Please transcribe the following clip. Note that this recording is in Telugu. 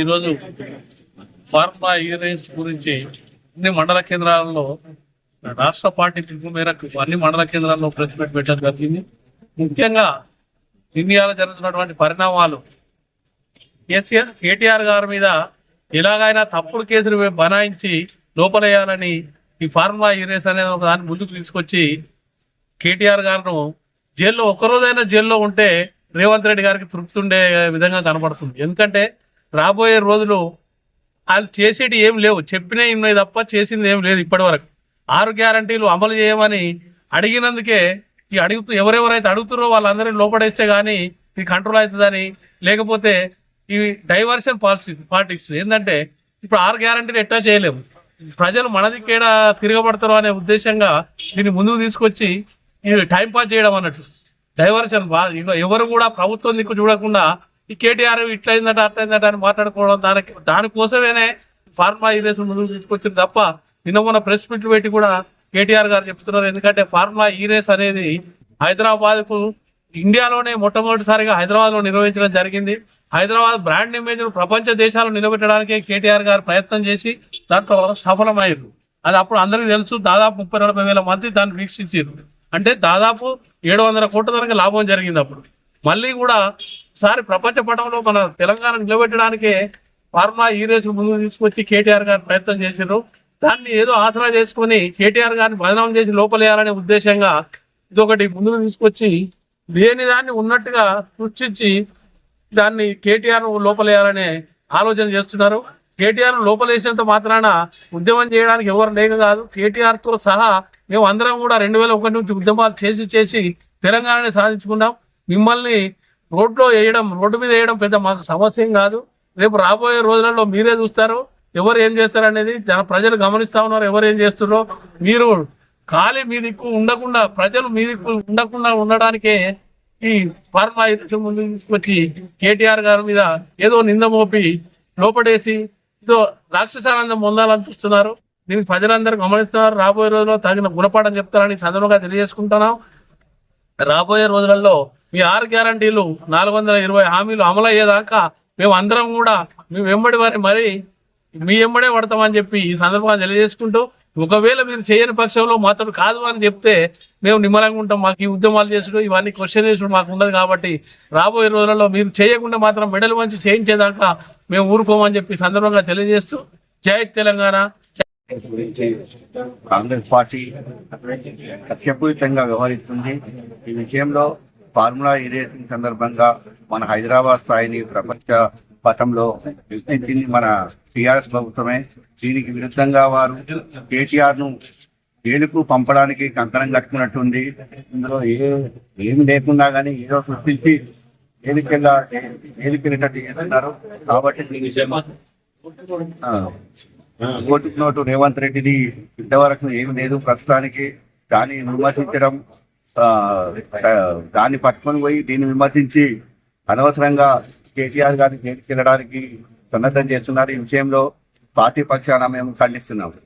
ఈరోజు ఫార్మా ఇయరెన్స్ గురించి అన్ని మండల కేంద్రాలలో రాష్ట్ర పార్టీ పిలుపు మేరకు అన్ని మండల కేంద్రాల్లో ప్రెస్ మీట్ పెట్టడం జరిగింది. ముఖ్యంగా ఇండియాలో జరుగుతున్నటువంటి పరిణామాలు, కేటీఆర్ గారి మీద ఎలాగైనా తప్పుడు కేసులు బనాయించి లోపలేయాలని ఈ ఫార్మా ఇయరెన్స్ అనేది ఒక దాన్ని ముందుకు తీసుకొచ్చి కేటీఆర్ గారు జైల్లో ఒక్కరోజైనా జైల్లో ఉంటే రేవంత్ రెడ్డి గారికి తృప్తి ఉండే విధంగా కనబడుతుంది. ఎందుకంటే రాబోయే రోజులు వాళ్ళు చేసేటి ఏం లేవు, చెప్పినే ఉన్నాయి తప్ప చేసింది ఏం లేదు. ఇప్పటి వరకు 6 గ్యారంటీలు అమలు చేయమని అడిగినందుకే ఎవరెవరైతే అడుగుతారో వాళ్ళందరినీ లోపడేస్తే కానీ ఇది కంట్రోల్ అవుతుందని, లేకపోతే ఈ డైవర్షన్ పాలిటిక్స్ ఏంటంటే ఇప్పుడు 6 గ్యారంటీలు ఎట్లా చేయలేము, ప్రజలు మన దిక్కేడా తిరగబడతారు అనే ఉద్దేశంగా దీన్ని ముందుకు తీసుకొచ్చి ఇది టైం పాస్ చేయడం అన్నట్టు డైవర్షన్. ఎవరు కూడా ప్రభుత్వం దిక్కు చూడకుండా ఈ కేటీఆర్ ఇట్లయిందట అట్లయిందట అని మాట్లాడుకోవడం, దానికోసమేనే ఫార్మా ఇయరెన్స్ ముందుకు తీసుకొచ్చింది తప్ప నిన్న మొన్న ప్రెస్ మీట్లు పెట్టి కూడా కేటీఆర్ గారు చెప్తున్నారు. ఎందుకంటే ఫార్మా ఇయరెన్స్ అనేది హైదరాబాద్కు ఇండియాలోనే మొట్టమొదటిసారిగా హైదరాబాద్లో నిర్వహించడం జరిగింది. హైదరాబాద్ బ్రాండ్ ఇమేజ్ ప్రపంచ దేశాలు నిలబెట్టడానికి కేటీఆర్ గారు ప్రయత్నం చేసి దాంట్లో సఫలమయ్యారు. అది అప్పుడు అందరికీ తెలుసు. దాదాపు 30-40 వేల మంది దాన్ని వీక్షించారు. అంటే దాదాపు 700 కోట్ల వరకు లాభం జరిగింది. అప్పుడు మళ్ళీ కూడా ఒకసారి ప్రపంచ పటంలో మన తెలంగాణ నిలబెట్టడానికే ఫార్మా ఇయరెన్స్ ముందుకు తీసుకొచ్చి కేటీఆర్ గారు ప్రయత్నం చేశారు. దాన్ని ఏదో ఆసరా చేసుకుని కేటీఆర్ గారిని బదనాం చేసి లోపలేయాలనే ఉద్దేశంగా ఇదొకటి ముందుకు తీసుకొచ్చి లేని దాన్ని ఉన్నట్టుగా సృష్టించి దాన్ని కేటీఆర్ లోపలేయాలనే ఆలోచన చేస్తున్నారు. కేటీఆర్ లోపలేసినంత మాత్రాన ఉద్యమం చేయడానికి ఎవరు లేక కాదు, కేటీఆర్తో సహా మేము అందరం కూడా 2001 నుంచి ఉద్యమాలు చేసి తెలంగాణని సాధించుకున్నాం. మిమ్మల్ని రోడ్డు మీద వేయడం పెద్ద మాకు సమస్య కాదు. రేపు రాబోయే రోజులలో మీరే చూస్తారు ఎవరు ఏం చేస్తారు అనేది. ప్రజలు గమనిస్తా ఉన్నారు ఎవరు ఏం చేస్తున్నారో. మీరు ఖాళీ మీ దిక్కు ఉండకుండా, ప్రజలు మీ దిక్కు ఉండడానికే ఈ ఫార్మా ముందు తీసుకొచ్చి కేటీఆర్ గారి మీద ఏదో నింద మోపి లోపడేసి ఏదో రాక్షసానందం పొందాలని చూస్తున్నారు. దీనికి ప్రజలందరూ గమనిస్తున్నారు. రాబోయే రోజుల్లో తగిన గుణపాఠం చెప్తారని సందర్భంగా తెలియజేసుకుంటున్నాం. రాబోయే రోజులలో మీ 6 గ్యారంటీలు 420 హామీలు అమలు అయ్యేదాకా మేము అందరం కూడా మేము మరి మీ వెంబడే పడతామని చెప్పి ఈ సందర్భంగా తెలియజేసుకుంటూ, ఒకవేళ మీరు చేయని పక్షంలో మాత్రం కాదు అని చెప్తే మేము నిమ్మలంగా ఉంటాం. మాకు ఈ ఉద్యమాలు చేసుడు ఇవన్నీ క్వశ్చన్ చేసుడు మాకు ఉండదు. కాబట్టి రాబోయే రోజులలో మీరు చేయకుండా మాత్రం మెడల్ మంచి చేయించేదాకా మేము ఊరుకోమని చెప్పి సందర్భంగా తెలియజేస్తూ జై తెలంగాణ. గురించి కాంగ్రెస్ పార్టీ కక్షపూరితంగా వ్యవహరిస్తుంది. ఈ విషయంలో ఫార్ములా ఇరేసింగ్ సందర్భంగా మన హైదరాబాద్ స్థాయిని ప్రపంచ పటంలో గుర్తించింది మన టీఆర్ఎస్ ప్రభుత్వమే. దీనికి విరుద్ధంగా వారు కేటీఆర్ ను జైలుకు పంపడానికి కంకణం కట్టుకున్నట్టుంది. ఇందులో ఏమి లేకుండా కానీ ఏదో సృష్టించి జైలుకెళ్ళేటట్టు చేస్తున్నారు. కాబట్టి ఓటుకు నోటు రేవంత్ రెడ్డిది ఇంతవరకు ఏమి లేదు. ప్రస్తుతానికి దాన్ని విమర్శించడం, దాన్ని పట్టుకొని పోయి దీన్ని విమర్శించి అనవసరంగా కేటీఆర్ గారిని జైలుకి వెళ్ళడానికి సన్నద్ధం చేస్తున్నారు. ఈ విషయంలో పార్టీ పక్షాన మేము ఖండిస్తున్నాము.